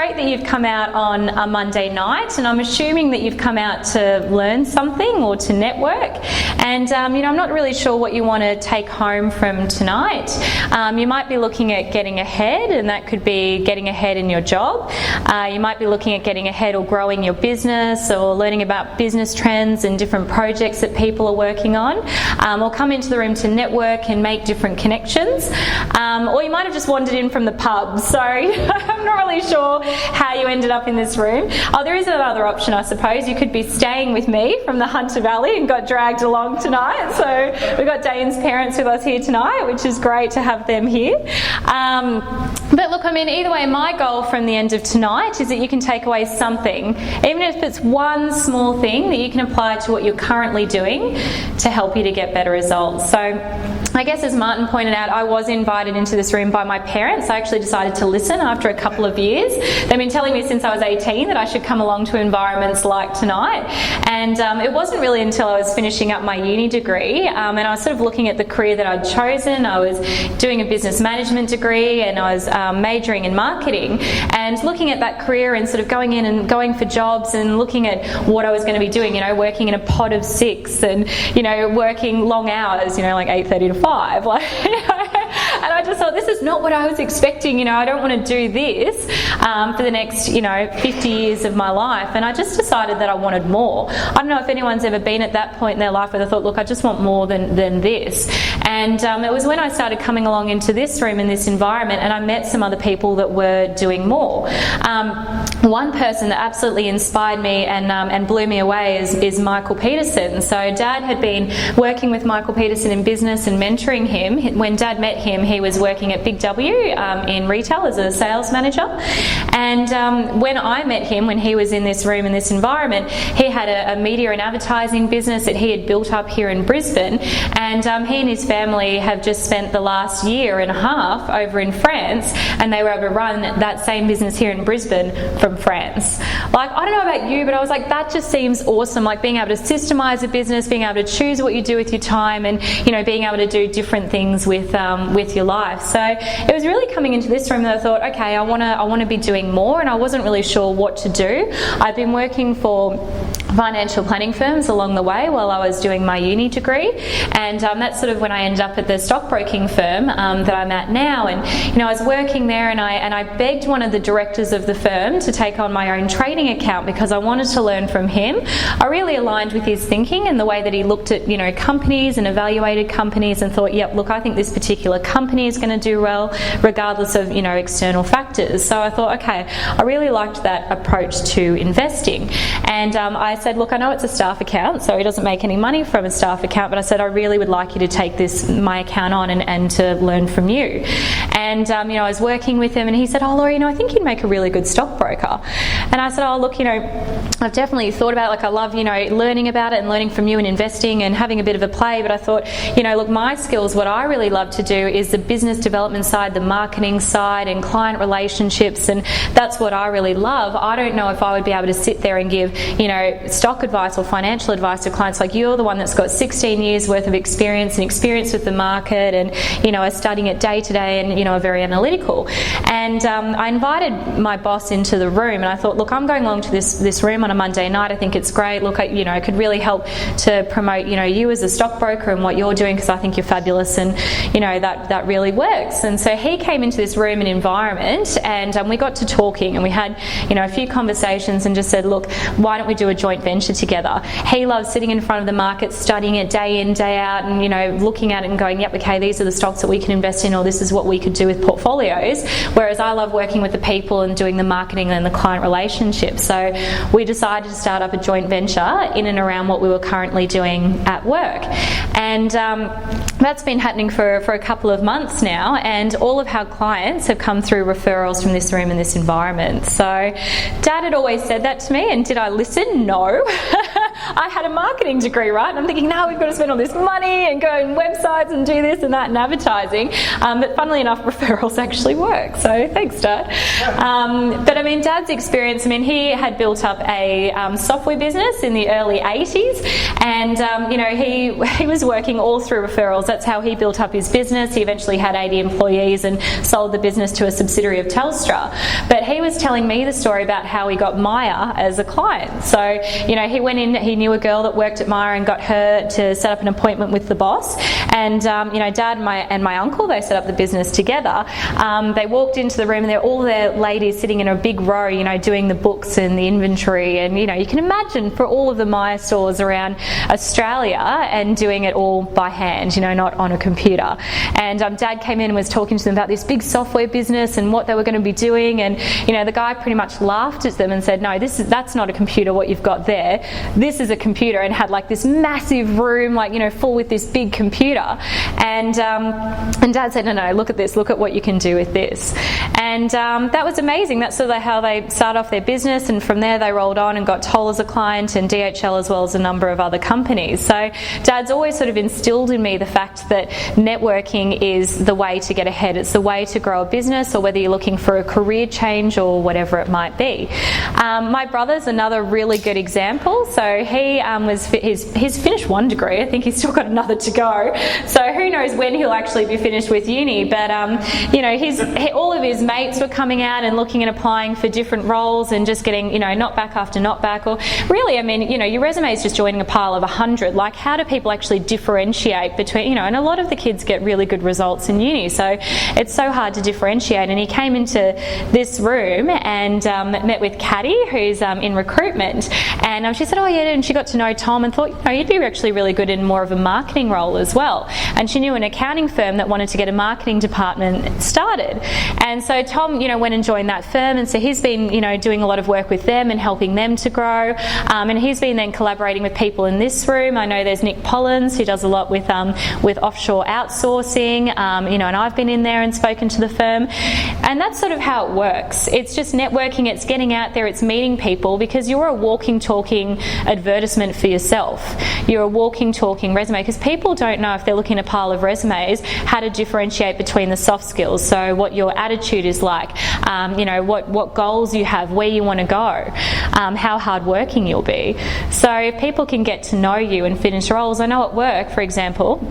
great that you've come out on a Monday night, and I'm assuming that you've come out to learn something or to network. And I'm not really sure what you want to take home from tonight. You might be looking at getting ahead, and that could be getting ahead in your job. You might be looking at getting ahead or growing your business, or learning about business trends and different projects that people are working on, or come into the room to network and make different connections. Or you might have just wandered in from the pub. So I'm not really sure how you ended up in this room. Oh, there is another option, I suppose. You could be staying with me from the Hunter Valley and got dragged along tonight. So we've got Dane's parents with us here tonight, which is great to have them here. But look, either way, my goal from the end of tonight is that you can take away something, even if it's one small thing that you can apply to what you're currently doing to help you to get better results. So I guess, as Martin pointed out, I was invited into this room by my parents. I actually decided to listen after a couple of years. They've been telling me since I was 18 that I should come along to environments like tonight. And it wasn't really until I was finishing up my uni degree, and I was sort of looking at the career that I'd chosen. I was doing a business management degree, and I was majoring in marketing, and looking at that career and sort of going in and going for jobs and looking at what I was going to be doing, working in a pod of 6 and, working long hours, like 8:30 to 5. And I just thought, this is not what I was expecting. I don't want to do this for the next, 50 years of my life. And I just decided that I wanted more. I don't know if anyone's ever been at that point in their life where they thought, look, I just want more than this. And it was when I started coming along into this room in this environment, and I met some other people that were doing more. One person that absolutely inspired me and blew me away is Michael Peterson. So Dad had been working with Michael Peterson in business and mentoring him. When Dad met him, he was working at Big W in retail as a sales manager. And when I met him, when he was in this room, in this environment, he had a media and advertising business that he had built up here in Brisbane. And he and his family have just spent the last year and a half over in France, and they were able to run that same business here in Brisbane from France. I don't know about you, but I was like, that just seems awesome. Being able to systemize a business, being able to choose what you do with your time, and being able to do different things with your life. So it was really coming into this room that I thought, okay, I want to be doing more, and I wasn't really sure what to do. I'd been working for financial planning firms along the way while I was doing my uni degree, and that's sort of when I ended up at the stockbroking firm that I'm at now. And I was working there, and I begged one of the directors of the firm to take on my own trading account because I wanted to learn from him. I really aligned with his thinking and the way that he looked at companies and evaluated companies, and thought, yep, look, I think this particular company is going to do well regardless of external factors. So I thought, okay, I really liked that approach to investing. And I said, look, I know it's a staff account, so he doesn't make any money from a staff account, but I said, I really would like you to take my account on and to learn from you. And I was working with him, and he said, oh, Laurie, I think you'd make a really good stockbroker. And I said, oh, look, I've definitely thought about it. I love, learning about it and learning from you and investing and having a bit of a play. But I thought, look, my skills, what I really love to do is the business development side, the marketing side, and client relationships. And that's what I really love. I don't know if I would be able to sit there and give, stock advice or financial advice to clients like you're the one that's got 16 years worth of experience with the market, and, are studying it day to day, and, are very analytical. And I invited my boss into the room, and I thought, look, I'm going along to this room on a Monday night. I think it's great. Look, I could really help to promote, you as a stockbroker and what you're doing, because I think you're fabulous, and, that really works. And so he came into this room and environment, and we got to talking, and we had, a few conversations, and just said, look, why don't we do a joint venture together? He loves sitting in front of the market, studying it day in, day out, and, looking at it and going, yep, okay, these are the stocks that we can invest in, or this is what we could do with portfolios. Whereas I love working with the people and doing the marketing and the client relationships. So we decided to start up a joint venture in and around what we were currently doing at work. And that's been happening for a couple of months now, and all of our clients have come through referrals from this room and this environment. So Dad had always said that to me, and did I listen? No. I had a marketing degree, right? And I'm thinking, now we've got to spend all this money and go on websites and do this and that and advertising. But funnily enough, referrals actually work. So thanks, Dad. But I mean, Dad's experience, I mean, he had built up a software business in the early 80s, and, you know, he was working all through referrals. That's how he built up his business. He eventually had 80 employees and sold the business to a subsidiary of Telstra. But he was telling me the story about how he got Myer as a client. So, you know, he went in, he knew a girl that worked at Myer and got her to set up an appointment with the boss. And, you know, Dad and my uncle, they set up the business together. They walked into the room and all their ladies sitting in a big row, you know, doing the books and the inventory. And, you know, you can imagine for all of the Myer stores around Australia and doing it all by hand, you know, not on a computer. And Dad came in and was talking to them about this big software business and what they were going to be doing. And, you know, the guy pretty much laughed at them and said, no, that's not a computer, what you've got there. This is a computer, and had like this massive room, like, you know, full with this big computer. And Dad said, no, look at this, look at what you can do with this. And that was amazing. That's sort of how they started off their business, and from there they rolled on and got Toll as a client and DHL, as well as a number of other companies. So Dad's always sort of instilled in me the fact that networking is the way to get ahead. It's the way to grow a business, or whether you're looking for a career change or whatever it might be. My brother's another really good example. So he's finished one degree. I think he's still got another to go. So who knows when he'll actually be finished with uni. But you know, all of his mates were coming out and looking and applying for different roles and just getting, you know, knockback after knockback. Or really, I mean, you know, your resume is just joining a pile of 100. Like, how do people actually differentiate between, you know, and a lot of the kids get really good results in uni, so it's so hard to differentiate. And he came into this room and met with Caddy, who's in recruitment, and she said, oh yeah, and she got to know Tom and thought, you know, you'd be actually really good in more of a marketing role as well. And she knew an accounting firm that wanted to get a marketing department started. And so Tom, you know, went and joined that firm, and so he's been, you know, doing a lot of work with them and helping them to grow. And he's been then collaborating with people in this room. I know there's Nick Pollins, who does a lot with offshore outsourcing, you know, and I've been in there and spoken to the firm. And that's sort of how it works. It's just networking, it's getting out there, it's meeting people, because you're a walking, talking advertisement for yourself. You're a walking, talking resume, because people don't know, if they're looking at a pile of resumes, how to differentiate between the soft skills. So what your attitude is like, you know, what goals you have, where you want to go, how hardworking you'll be. So if people can get to know you and finish roles, I know at work, for example,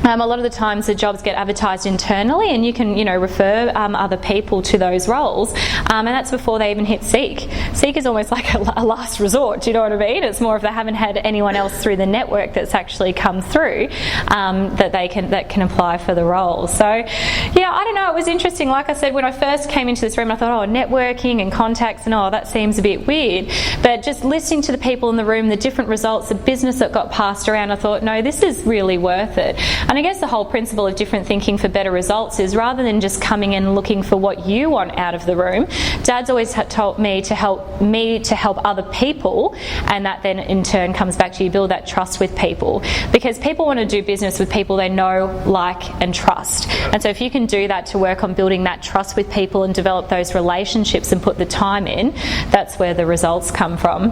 a lot of the times the jobs get advertised internally, and you can, you know, refer other people to those roles, and that's before they even hit Seek. Seek is almost like a last resort, do you know what I mean? It's more if they haven't had anyone else through the network that's actually come through that can apply for the role. So yeah, I don't know, it was interesting. Like I said, when I first came into this room, I thought, oh, networking and contacts, and that seems a bit weird. But just listening to the people in the room, the different results, the business that got passed around, I thought, no, this is really worth it. And I guess the whole principle of different thinking for better results is, rather than just coming in looking for what you want out of the room, Dad's always told me to help other people, and that then in turn comes back to you, build that trust with people, because people want to do business with people they know, like and trust. And so if you can do that, to work on building that trust with people and develop those relationships and put the time in, that's where the results come from.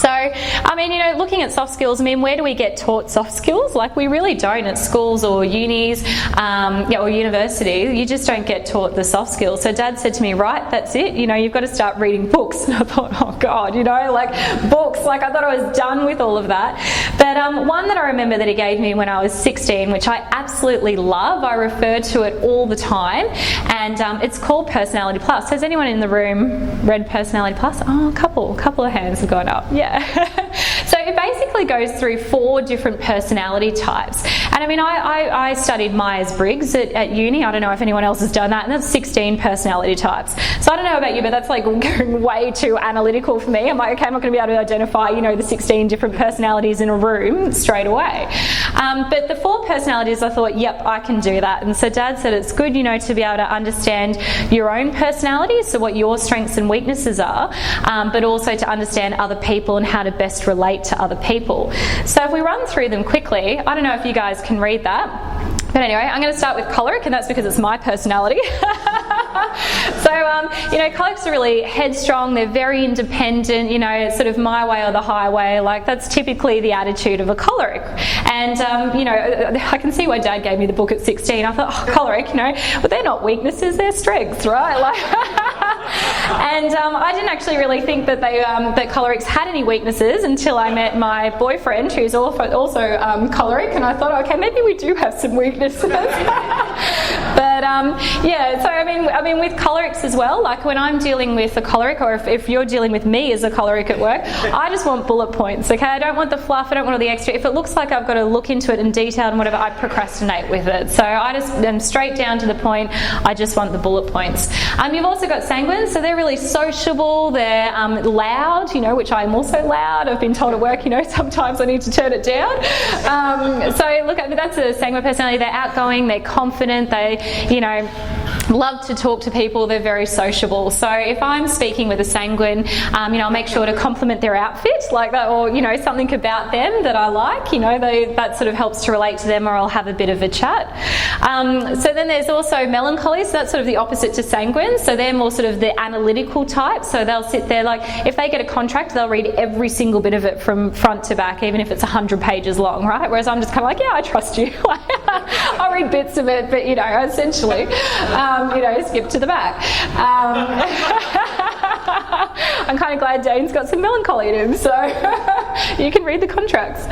So, I mean, you know, looking at soft skills, I mean, where do we get taught soft skills? Like, we really don't at schools or unis, or university. You just don't get taught the soft skills. So Dad said to me, right, that's it. You know, you've got to start reading books. And I thought, oh God, you know, like books. Like, I thought I was done with all of that. But one that I remember that he gave me when I was 16, which I absolutely love, I refer to it all the time, and it's called Personality Plus. Has anyone in the room read Personality Plus? Oh, a couple of hands have gone up. Yeah. So it basically goes through 4 different personality types. And I mean, I studied Myers-Briggs at uni. I don't know if anyone else has done that. And that's 16 personality types. So I don't know about you, but that's like way too analytical for me. I'm like, okay, I'm not going to be able to identify, you know, the 16 different personalities in a room straight away. But the 4 personalities, I thought, yep, I can do that. And so Dad said it's good, you know, to be able to understand your own personality, so what your strengths and weaknesses are, but also to understand other people and how to best relate to other people. So if we run through them quickly, I don't know if you guys can read that. But anyway, I'm going to start with choleric, and that's because it's my personality. So, you know, cholerics are really headstrong. They're very independent. You know, it's sort of my way or the highway. Like, that's typically the attitude of a choleric. And, you know, I can see why Dad gave me the book at 16. I thought, oh, choleric, you know, but they're not weaknesses, they're strengths, right? Like, And I didn't actually really think that that cholerics had any weaknesses until I met my boyfriend, who's also choleric, and I thought, okay, maybe we do have some weaknesses. But yeah, so I mean, with cholerics as well, like when I'm dealing with a choleric, or if you're dealing with me as a choleric at work, I just want bullet points, okay? I don't want the fluff, I don't want all the extra. If it looks like I've got to look into it in detail and whatever, I procrastinate with it. So I just am straight down to the point. I just want the bullet points. You've also got sanguines, so they're really sociable, they're loud, which I'm also loud. I've been told at work, sometimes I need to turn it down. So look, that's a sanguine personality. They're outgoing, they're confident, they, love to talk to people, they're very sociable. So if I'm speaking with a sanguine, I'll make sure to compliment their outfit like that, or something about them that I like, that sort of helps to relate to them, or I'll have a bit of a chat. So then there's also melancholy, so that's sort of the opposite to sanguine. So they're more sort of the analytical type, so they'll sit there, like if they get a contract, they'll read every single bit of it from front to back, even if it's 100 pages long, right? Whereas I'm just kind of like, yeah, I trust you. I'll read bits of it, but essentially skip to the back. I'm kind of glad Dane's got some melancholy in him, so you can read the contracts.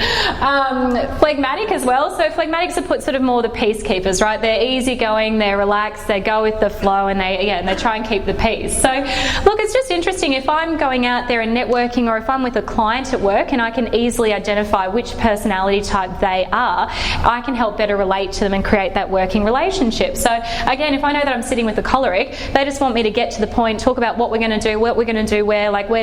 Phlegmatic as well. So phlegmatics are put sort of more the peacekeepers, right? They're easygoing, they're relaxed, they go with the flow, and they try and keep the peace. So look, it's just interesting if I'm going out there and networking, or if I'm with a client at work and I can easily identify which personality type they are, I can help better relate to them and create that working relationship. So again, if I know that I'm sitting with a choleric, they just want me to get to the point, talk about what we're going to do, where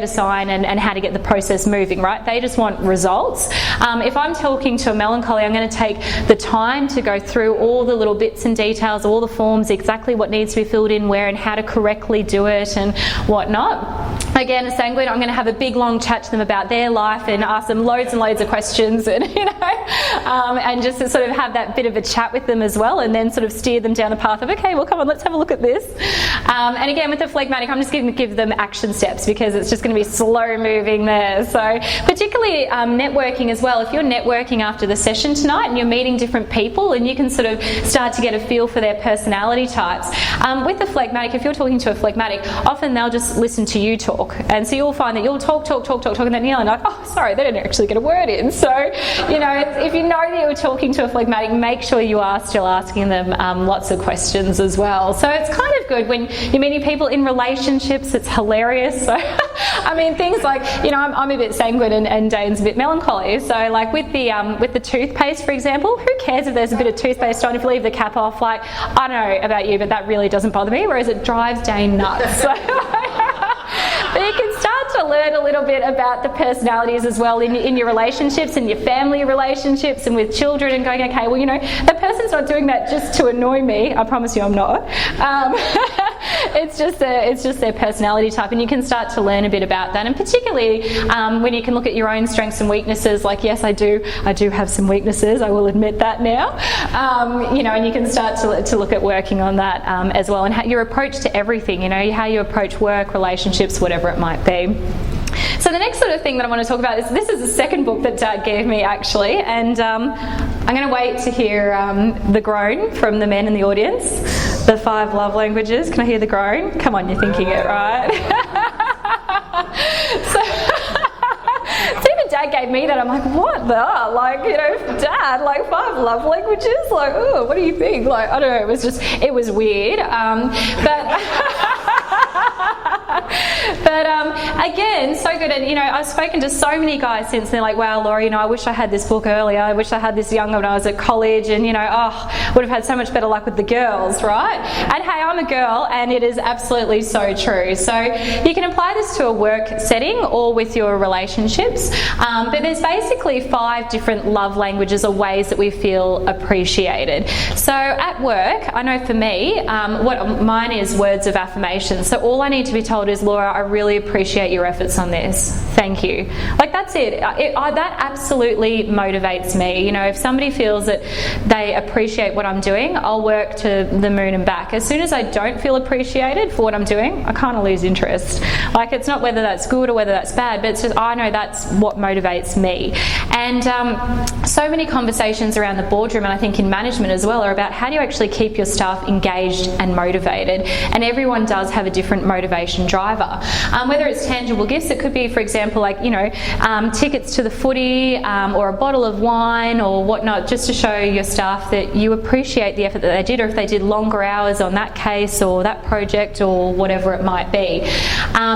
to sign, and how to get the process moving, right? They just want results. If I'm talking to a melancholy, I'm going to take the time to go through all the little bits and details, all the forms, exactly what needs to be filled in where and how to correctly do it and whatnot. Again, a sanguine, I'm going to have a big long chat to them about their life and ask them loads and loads of questions, and and just to sort of have that bit of a chat with them as well, and then sort of steer them down the path of, okay, well, come on, let's have a look at this. And again, with the phlegmatic, I'm just going to give them action steps, because it's just going to be slow moving there. So particularly networking as well. If you're networking after the session tonight and you're meeting different people, and you can sort of start to get a feel for their personality types. With the phlegmatic, if you're talking to a phlegmatic, often they'll just listen to you talk. And so you'll find that you'll talk, and then you're like, oh, sorry, they didn't actually get a word in. So, if you know that you're talking to a phlegmatic, make sure you are still asking them lots of questions as well. So it's kind of good when you're meeting people in relationships. It's hilarious. So, things like, I'm a bit sanguine and Dane's a bit melancholy. So, like with the toothpaste, for example, who cares if there's a bit of toothpaste on if you leave the cap off? Like, I don't know about you, but that really doesn't bother me, whereas it drives Dane nuts. So, but you can start to learn a little bit about the personalities as well in your relationships, and your family relationships, and with children, and going, okay, well, that person's not doing that just to annoy me. I promise you I'm not. It's just their personality type, and you can start to learn a bit about that. And particularly when you can look at your own strengths and weaknesses, like, yes, I do have some weaknesses, I will admit that now. And you can start to look at working on that as well, and how your approach to everything, how you approach work, relationships, whatever it might be. So the next sort of thing that I want to talk about is, this is the second book that Dad gave me, actually, and I'm going to wait to hear the groan from the men in the audience. The 5 love languages. Can I hear the groan? Come on, you're thinking it, right? So even Dad gave me that. I'm like, what the? Dad, 5 love languages? Oh, what do you think? I don't know. It was weird. But again, so good. And I've spoken to so many guys since. They're like, wow, Laurie, I wish I had this book earlier. I wish I had this younger when I was at college, and would have had so much better luck with the girls, right? And hey, I'm a girl, and it is absolutely so true. So you can apply this to a work setting or with your relationships. But there's basically 5 different love languages, or ways that we feel appreciated. So at work, I know for me, what mine is words of affirmation. So all I need to be told is, Laura, I really appreciate your efforts on this. Thank thank you. Like, that's it. That absolutely motivates me. You know, if somebody feels that they appreciate what I'm doing, I'll work to the moon and back. As soon as I don't feel appreciated for what I'm doing, I kind of lose interest. Like, it's not whether that's good or whether that's bad, but it's just, I know that's what motivates me. And so many conversations around the boardroom, and I think in management as well, are about how do you actually keep your staff engaged and motivated. And everyone does have a different motivation driver. Whether it's tangible gifts, it could be, for example, like, you know, tickets to the footy or a bottle of wine or whatnot, just to show your staff that you appreciate the effort that they did, or if they did longer hours on that case or that project or whatever it might be.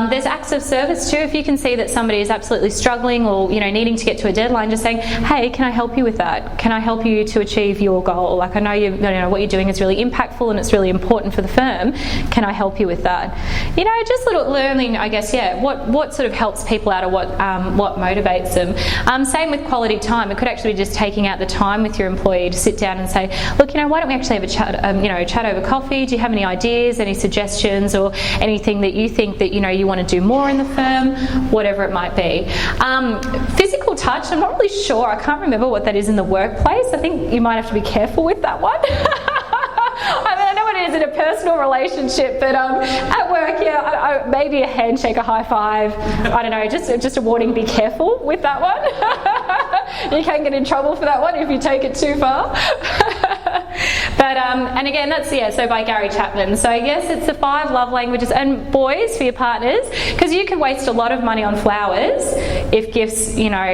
There's acts of service too. If you can see that somebody is absolutely struggling or, you know, needing to get to a deadline, just saying, hey, can I help you with that? Can I help you to achieve your goal? Like, I know you know what you're doing is really impactful and it's really important for the firm. Can I help you with that? You know, just little learning, I guess, what sort of helps people out, or what motivates them. Same with quality time. It could actually be just taking out the time with your employee to sit down and say, look, you know, why don't we actually have a chat, chat over coffee? Do you have any ideas, any suggestions, or anything that you think that, you know, you want to do more in the firm, whatever it might be. Physical touch, I'm not really sure. I can't remember what that is in the workplace. I think you might have to be careful with that one. I mean, I know what it is in a personal relationship, but at work, maybe a handshake, a high five. I don't know, just a warning, be careful with that one. You can get in trouble for that one if you take it too far. But, and again, that's, so by Gary Chapman. So yes, it's the 5 love languages. And boys, for your partners, because you can waste a lot of money on flowers if gifts, you know,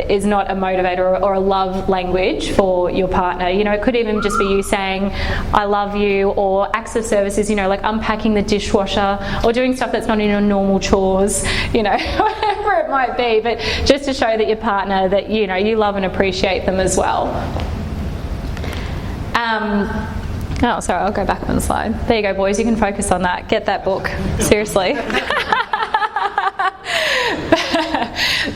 is not a motivator or a love language for your partner. You know, it could even just be you saying, I love you, or acts of services, you know, like unpacking the dishwasher or doing stuff that's not in your normal chores, you know, whatever it might be. But just to show that your partner, that, you know, you love and appreciate them as well. Oh, sorry, I'll go back on the slide. There you go, boys, you can focus on that. Get that book, seriously.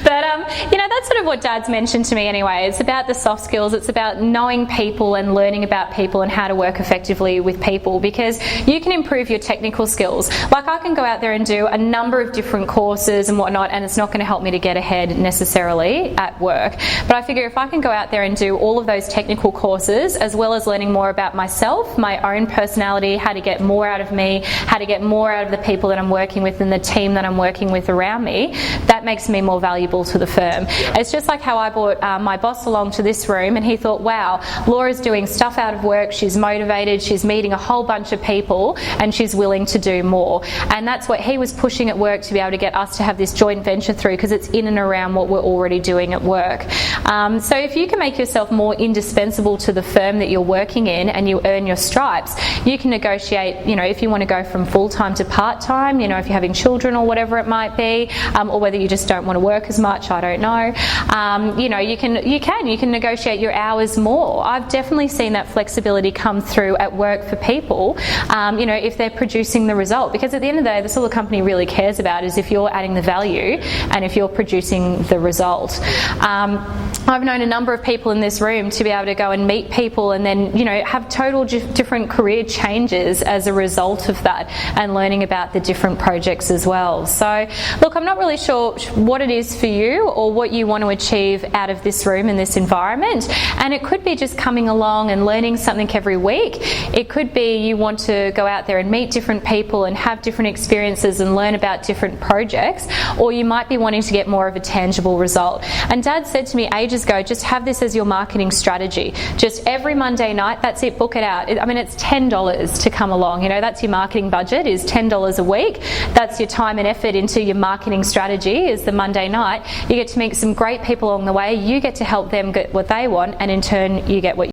But, you know, that's sort of what Dad's mentioned to me anyway. It's about the soft skills. It's about knowing people and learning about people and how to work effectively with people, because you can improve your technical skills. Like, I can go out there and do a number of different courses and whatnot, and it's not going to help me to get ahead necessarily at work. But I figure if I can go out there and do all of those technical courses, as well as learning more about myself, my own personality, how to get more out of me, how to get more out of the people that I'm working with and the team that I'm working with around me, that makes me more valuable to the firm. It's just like how I brought my boss along to this room, and he thought, wow, Laura's doing stuff out of work, she's motivated, she's meeting a whole bunch of people, and she's willing to do more. And that's what he was pushing at work, to be able to get us to have this joint venture through, because it's in and around what we're already doing at work. So if you can make yourself more indispensable to the firm that you're working in and you earn your stripes, you can negotiate, you know, if you want to go from full-time to part-time, you know, if you're having children or whatever it might be, or whether you just don't want to work as much, I don't know. You know, you can negotiate your hours more. I've definitely seen that flexibility come through at work for people, you know, if they're producing the result, because at the end of the day, that's all the company really cares about, is if you're adding the value and if you're producing the result. I've known a number of people in this room to be able to go and meet people and then, you know, have total different career changes as a result of that, and learning about the different projects as well. So look, I'm not really sure what it is for you or what you want to achieve out of this room in this environment, and it could be just coming along and learning something every week. It could be you want to go out there and meet different people and have different experiences and learn about different projects, or you might be wanting to get more of a tangible result. And Dad said to me ages ago, just have this as your marketing strategy. Just every Monday night, that's it, book it out. I mean, it's $10 to come along, you know, that's your marketing budget, is $10 a week. That's your time and effort into your marketing strategy, is the Monday night. You get to meet some great people along the way, you get to help them get what they want, and in turn you get what